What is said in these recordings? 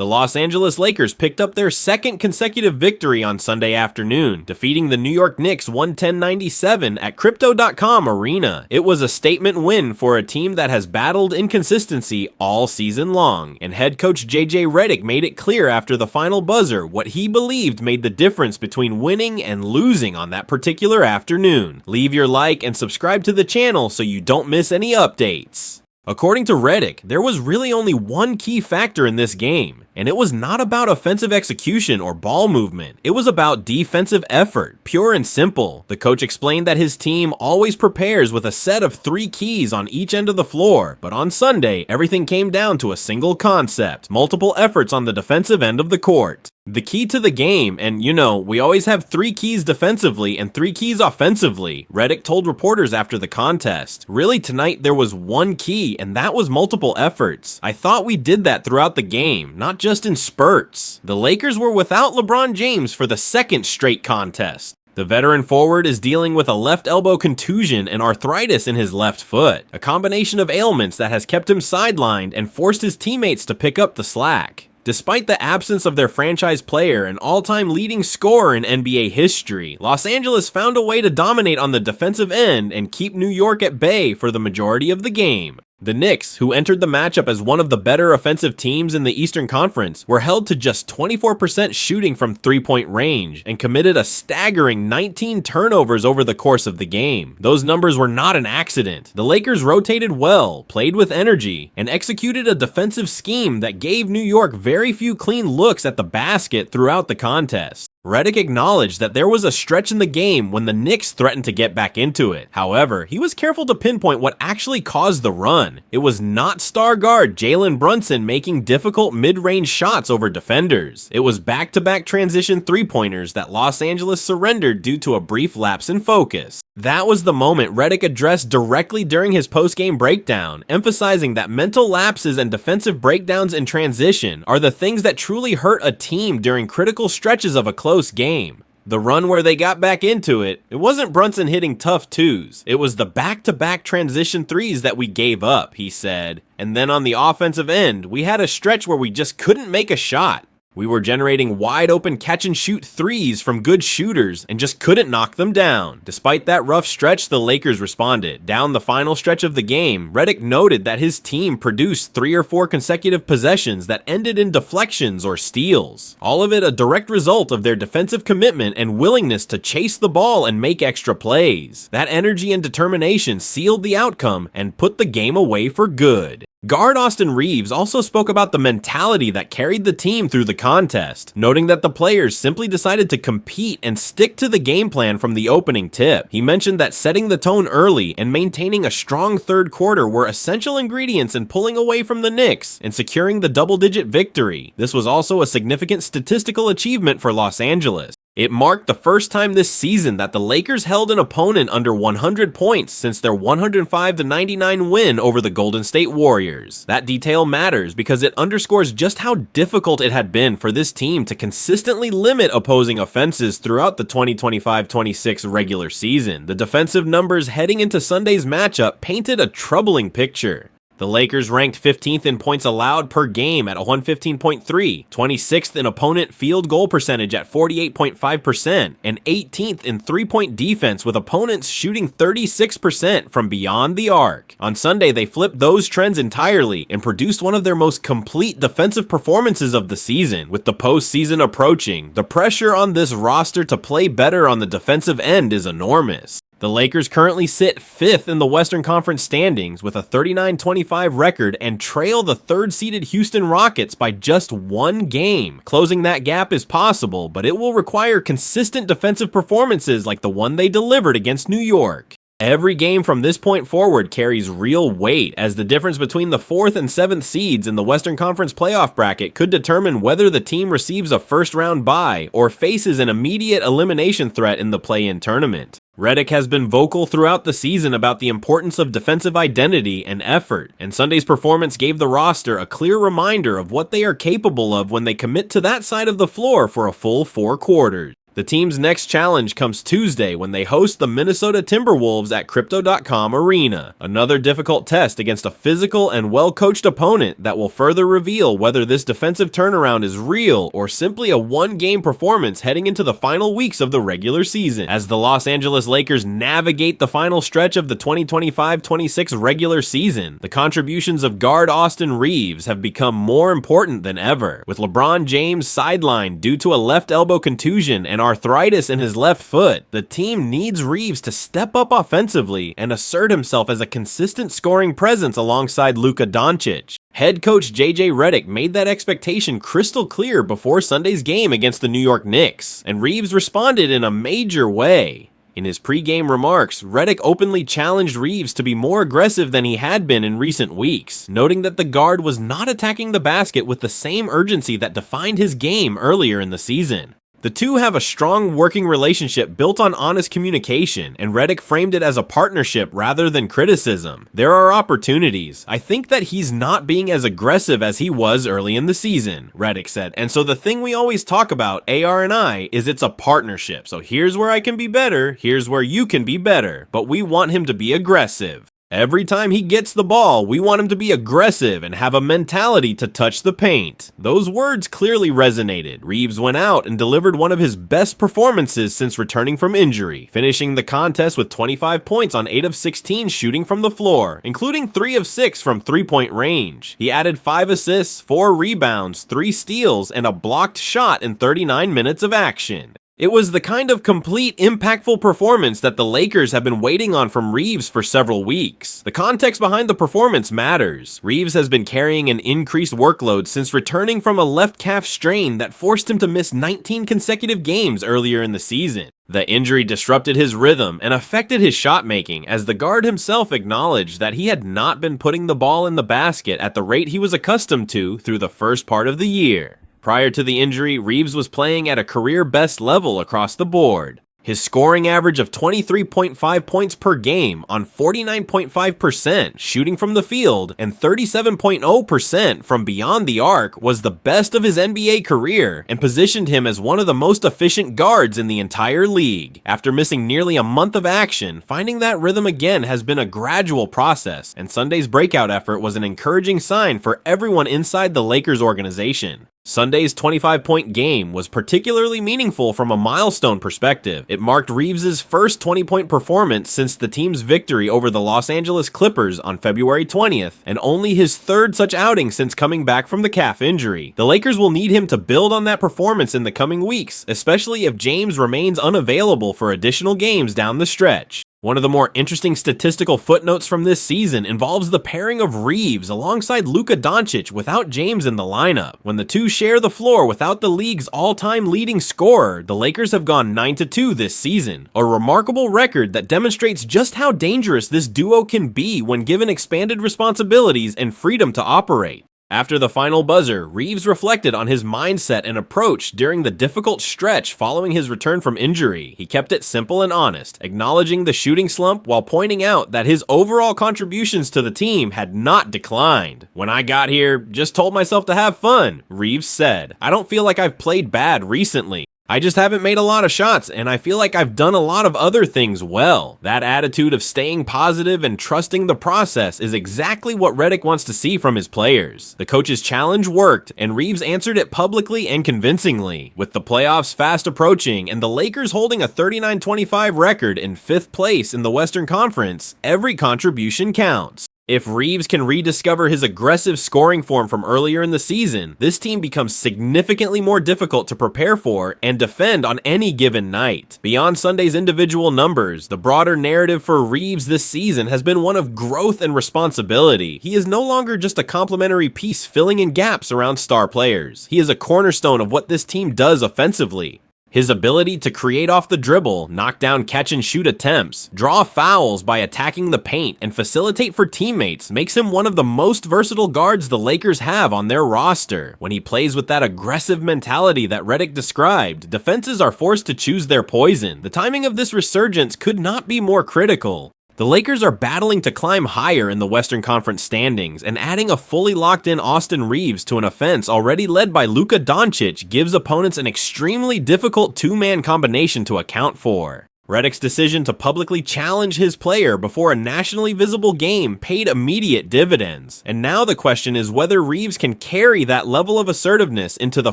The Los Angeles Lakers picked up their second consecutive victory on Sunday afternoon, defeating the New York Knicks 110-97 at Crypto.com Arena. It was a statement win for a team that has battled inconsistency all season long, and head coach JJ Redick made it clear after the final buzzer what he believed made the difference between winning and losing on that particular afternoon. Leave your like and subscribe to the channel so you don't miss any updates. According to Redick, there was really only one key factor in this game, and it was not about offensive execution or ball movement. It was about defensive effort, pure and simple. The coach explained that his team always prepares with a set of 3 keys on each end of the floor, but on Sunday, everything came down to a single concept: multiple efforts on the defensive end of the court. The key to the game, and you know, we always have 3 keys defensively and 3 keys offensively, Redick told reporters after the contest. Really, tonight there was one key, and that was multiple efforts. I thought we did that throughout the game, not just in spurts. The Lakers were without LeBron James for the second straight contest. The veteran forward is dealing with a left elbow contusion and arthritis in his left foot, a combination of ailments that has kept him sidelined and forced his teammates to pick up the slack. Despite the absence of their franchise player and all-time leading scorer in NBA history, Los Angeles found a way to dominate on the defensive end and keep New York at bay for the majority of the game. The Knicks, who entered the matchup as one of the better offensive teams in the Eastern Conference, were held to just 24% shooting from three-point range and committed a staggering 19 turnovers over the course of the game. Those numbers were not an accident. The Lakers rotated well, played with energy, and executed a defensive scheme that gave New York very few clean looks at the basket throughout the contest. Redick acknowledged that there was a stretch in the game when the Knicks threatened to get back into it. However, he was careful to pinpoint what actually caused the run. It was not star guard Jalen Brunson making difficult mid-range shots over defenders. It was back-to-back transition three-pointers that Los Angeles surrendered due to a brief lapse in focus. That was the moment Redick addressed directly during his post-game breakdown, emphasizing that mental lapses and defensive breakdowns in transition are the things that truly hurt a team during critical stretches of a close game. The run where they got back into it, it wasn't Brunson hitting tough twos. It was the back-to-back transition threes that we gave up, he said. And then on the offensive end, we had a stretch where we just couldn't make a shot. We were generating wide-open catch-and-shoot threes from good shooters and just couldn't knock them down. Despite that rough stretch, the Lakers responded. Down the final stretch of the game, Redick noted that his team produced 3 or 4 consecutive possessions that ended in deflections or steals. All of it a direct result of their defensive commitment and willingness to chase the ball and make extra plays. That energy and determination sealed the outcome and put the game away for good. Guard Austin Reaves also spoke about the mentality that carried the team through the contest, noting that the players simply decided to compete and stick to the game plan from the opening tip. He mentioned that setting the tone early and maintaining a strong third quarter were essential ingredients in pulling away from the Knicks and securing the double-digit victory. This was also a significant statistical achievement for Los Angeles. It marked the first time this season that the Lakers held an opponent under 100 points since their 105-99 win over the Golden State Warriors. That detail matters because it underscores just how difficult it had been for this team to consistently limit opposing offenses throughout the 2025-26 regular season. The defensive numbers heading into Sunday's matchup painted a troubling picture. The Lakers ranked 15th in points allowed per game at 115.3, 26th in opponent field goal percentage at 48.5%, and 18th in three-point defense with opponents shooting 36% from beyond the arc. On Sunday, they flipped those trends entirely and produced one of their most complete defensive performances of the season. With the postseason approaching, the pressure on this roster to play better on the defensive end is enormous. The Lakers currently sit 5th in the Western Conference standings with a 39-25 record and trail the 3rd-seeded Houston Rockets by just 1 game. Closing that gap is possible, but it will require consistent defensive performances like the one they delivered against New York. Every game from this point forward carries real weight, as the difference between the 4th and 7th seeds in the Western Conference playoff bracket could determine whether the team receives a first-round bye or faces an immediate elimination threat in the play-in tournament. Redick has been vocal throughout the season about the importance of defensive identity and effort, and Sunday's performance gave the roster a clear reminder of what they are capable of when they commit to that side of the floor for a full 4 quarters. The team's next challenge comes Tuesday when they host the Minnesota Timberwolves at Crypto.com Arena, another difficult test against a physical and well-coached opponent that will further reveal whether this defensive turnaround is real or simply a one-game performance heading into the final weeks of the regular season. As the Los Angeles Lakers navigate the final stretch of the 2025-26 regular season, the contributions of guard Austin Reaves have become more important than ever. With LeBron James sidelined due to a left elbow contusion and arthritis in his left foot, the team needs Reaves to step up offensively and assert himself as a consistent scoring presence alongside Luka Doncic. Head coach JJ Redick made that expectation crystal clear before Sunday's game against the New York Knicks, and Reaves responded in a major way. In his pre-game remarks, Redick openly challenged Reaves to be more aggressive than he had been in recent weeks, noting that the guard was not attacking the basket with the same urgency that defined his game earlier in the season. The two have a strong working relationship built on honest communication, and Redick framed it as a partnership rather than criticism. There are opportunities. I think that he's not being as aggressive as he was early in the season, Redick said. And so the thing we always talk about, AR and I, is it's a partnership. So here's where I can be better, here's where you can be better, but we want him to be aggressive. Every time he gets the ball, we want him to be aggressive and have a mentality to touch the paint. Those words clearly resonated. Reaves went out and delivered one of his best performances since returning from injury, finishing the contest with 25 points on 8 of 16 shooting from the floor, including 3 of 6 from three-point range. He added 5 assists, 4 rebounds, 3 steals, and a blocked shot in 39 minutes of action. It was the kind of complete, impactful performance that the Lakers have been waiting on from Reaves for several weeks. The context behind the performance matters. Reaves has been carrying an increased workload since returning from a left calf strain that forced him to miss 19 consecutive games earlier in the season. The injury disrupted his rhythm and affected his shot making, as the guard himself acknowledged that he had not been putting the ball in the basket at the rate he was accustomed to through the first part of the year. Prior to the injury, Reaves was playing at a career-best level across the board. His scoring average of 23.5 points per game on 49.5% shooting from the field and 37.0% from beyond the arc was the best of his NBA career and positioned him as one of the most efficient guards in the entire league. After missing nearly a month of action, finding that rhythm again has been a gradual process, and Sunday's breakout effort was an encouraging sign for everyone inside the Lakers organization. Sunday's 25-point game was particularly meaningful from a milestone perspective. It marked Reaves' first 20-point performance since the team's victory over the Los Angeles Clippers on February 20th, and only his third such outing since coming back from the calf injury. The Lakers will need him to build on that performance in the coming weeks, especially if James remains unavailable for additional games down the stretch. One of the more interesting statistical footnotes from this season involves the pairing of Reaves alongside Luka Doncic without James in the lineup. When the two share the floor without the league's all-time leading scorer, the Lakers have gone 9-2 this season, a remarkable record that demonstrates just how dangerous this duo can be when given expanded responsibilities and freedom to operate. After the final buzzer, Reaves reflected on his mindset and approach during the difficult stretch following his return from injury. He kept it simple and honest, acknowledging the shooting slump while pointing out that his overall contributions to the team had not declined. "When I got here, just told myself to have fun," Reaves said. "I don't feel like I've played bad recently. I just haven't made a lot of shots, and I feel like I've done a lot of other things well." That attitude of staying positive and trusting the process is exactly what Redick wants to see from his players. The coach's challenge worked, and Reaves answered it publicly and convincingly. With the playoffs fast approaching and the Lakers holding a 39-25 record in 5th place in the Western Conference, every contribution counts. If Reaves can rediscover his aggressive scoring form from earlier in the season, this team becomes significantly more difficult to prepare for and defend on any given night. Beyond Sunday's individual numbers, the broader narrative for Reaves this season has been one of growth and responsibility. He is no longer just a complementary piece filling in gaps around star players. He is a cornerstone of what this team does offensively. His ability to create off the dribble, knock down catch-and-shoot attempts, draw fouls by attacking the paint, and facilitate for teammates makes him one of the most versatile guards the Lakers have on their roster. When he plays with that aggressive mentality that Redick described, defenses are forced to choose their poison. The timing of this resurgence could not be more critical. The Lakers are battling to climb higher in the Western Conference standings, and adding a fully locked-in Austin Reaves to an offense already led by Luka Doncic gives opponents an extremely difficult two-man combination to account for. Redick's decision to publicly challenge his player before a nationally visible game paid immediate dividends, and now the question is whether Reaves can carry that level of assertiveness into the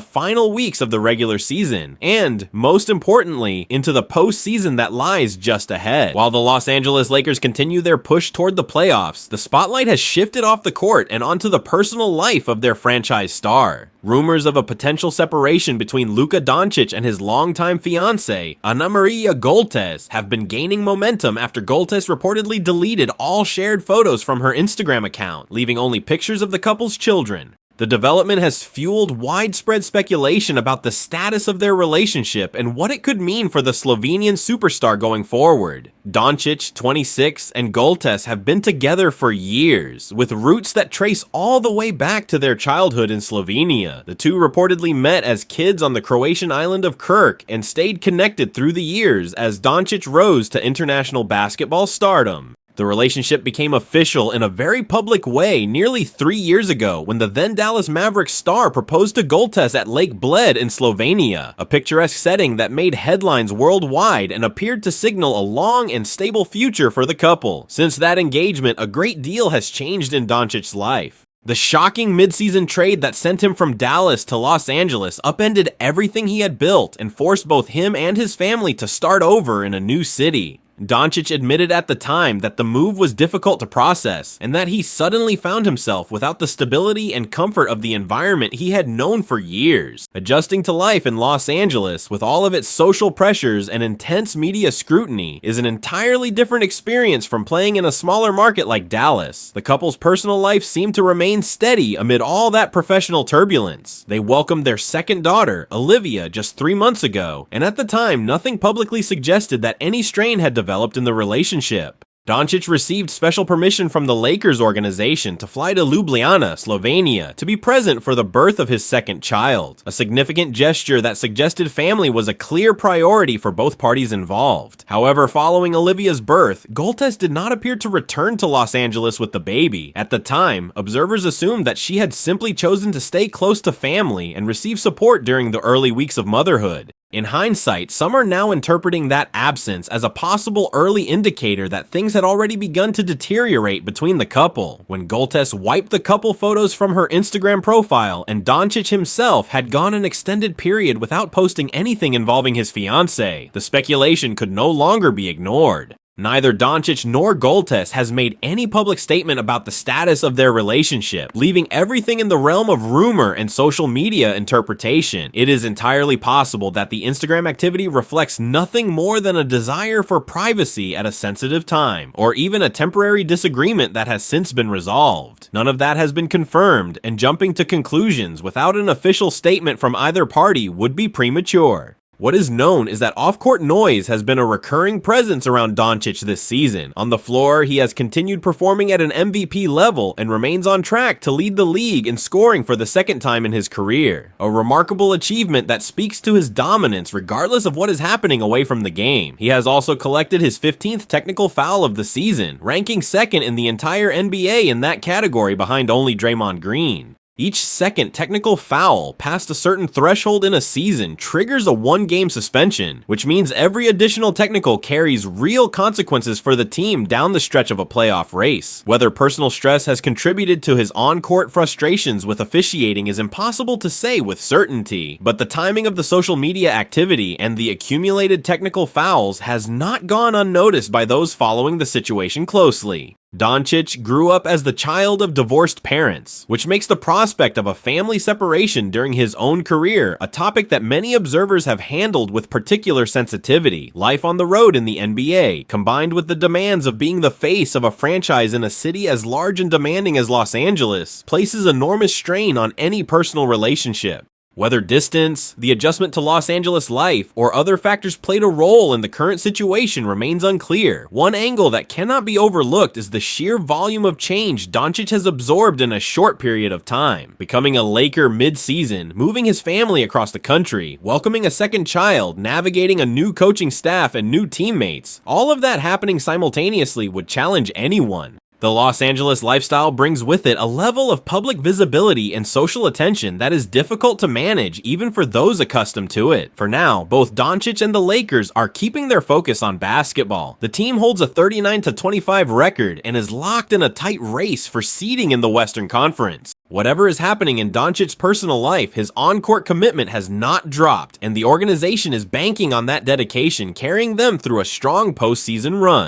final weeks of the regular season, and, most importantly, into the postseason that lies just ahead. While the Los Angeles Lakers continue their push toward the playoffs, the spotlight has shifted off the court and onto the personal life of their franchise star. Rumors of a potential separation between Luka Doncic and his longtime fiancée, Ana Maria Goltes, have been gaining momentum after Goltes reportedly deleted all shared photos from her Instagram account, leaving only pictures of the couple's children. The development has fueled widespread speculation about the status of their relationship and what it could mean for the Slovenian superstar going forward. Doncic, 26, and Goltes have been together for years, with roots that trace all the way back to their childhood in Slovenia. The two reportedly met as kids on the Croatian island of Krk and stayed connected through the years as Doncic rose to international basketball stardom. The relationship became official in a very public way nearly 3 years ago when the then Dallas Mavericks star proposed to Goltes at Lake Bled in Slovenia, a picturesque setting that made headlines worldwide and appeared to signal a long and stable future for the couple. Since that engagement, a great deal has changed in Doncic's life. The shocking midseason trade that sent him from Dallas to Los Angeles upended everything he had built and forced both him and his family to start over in a new city. Doncic admitted at the time that the move was difficult to process and that he suddenly found himself without the stability and comfort of the environment he had known for years. Adjusting to life in Los Angeles with all of its social pressures and intense media scrutiny is an entirely different experience from playing in a smaller market like Dallas. The couple's personal life seemed to remain steady amid all that professional turbulence. They welcomed their second daughter, Olivia, just 3 months ago, and at the time, nothing publicly suggested that any strain had developed in the relationship. Doncic received special permission from the Lakers organization to fly to Ljubljana, Slovenia, to be present for the birth of his second child, a significant gesture that suggested family was a clear priority for both parties involved. However, following Olivia's birth, Goltes did not appear to return to Los Angeles with the baby. At the time, observers assumed that she had simply chosen to stay close to family and receive support during the early weeks of motherhood. In hindsight, some are now interpreting that absence as a possible early indicator that things had already begun to deteriorate between the couple, when Goltes wiped the couple photos from her Instagram profile and Doncic himself had gone an extended period without posting anything involving his fiancée. The speculation could no longer be ignored. Neither Doncic nor Goltes has made any public statement about the status of their relationship, leaving everything in the realm of rumor and social media interpretation. It is entirely possible that the Instagram activity reflects nothing more than a desire for privacy at a sensitive time, or even a temporary disagreement that has since been resolved. None of that has been confirmed, and jumping to conclusions without an official statement from either party would be premature. What is known is that off-court noise has been a recurring presence around Doncic this season. On the floor, he has continued performing at an MVP level and remains on track to lead the league in scoring for the second time in his career. A remarkable achievement that speaks to his dominance regardless of what is happening away from the game. He has also collected his 15th technical foul of the season, ranking second in the entire NBA in that category behind only Draymond Green. Each second technical foul past a certain threshold in a season triggers a one-game suspension, which means every additional technical carries real consequences for the team down the stretch of a playoff race. Whether personal stress has contributed to his on-court frustrations with officiating is impossible to say with certainty, but the timing of the social media activity and the accumulated technical fouls has not gone unnoticed by those following the situation closely. Doncic grew up as the child of divorced parents, which makes the prospect of a family separation during his own career a topic that many observers have handled with particular sensitivity. Life on the road in the NBA, combined with the demands of being the face of a franchise in a city as large and demanding as Los Angeles, places enormous strain on any personal relationship. Whether distance, the adjustment to Los Angeles life, or other factors played a role in the current situation remains unclear. One angle that cannot be overlooked is the sheer volume of change Doncic has absorbed in a short period of time. Becoming a Laker mid-season, moving his family across the country, welcoming a second child, navigating a new coaching staff and new teammates. All of that happening simultaneously would challenge anyone. The Los Angeles lifestyle brings with it a level of public visibility and social attention that is difficult to manage even for those accustomed to it. For now, both Doncic and the Lakers are keeping their focus on basketball. The team holds a 39-25 record and is locked in a tight race for seeding in the Western Conference. Whatever is happening in Doncic's personal life, his on-court commitment has not dropped, and the organization is banking on that dedication, carrying them through a strong postseason run.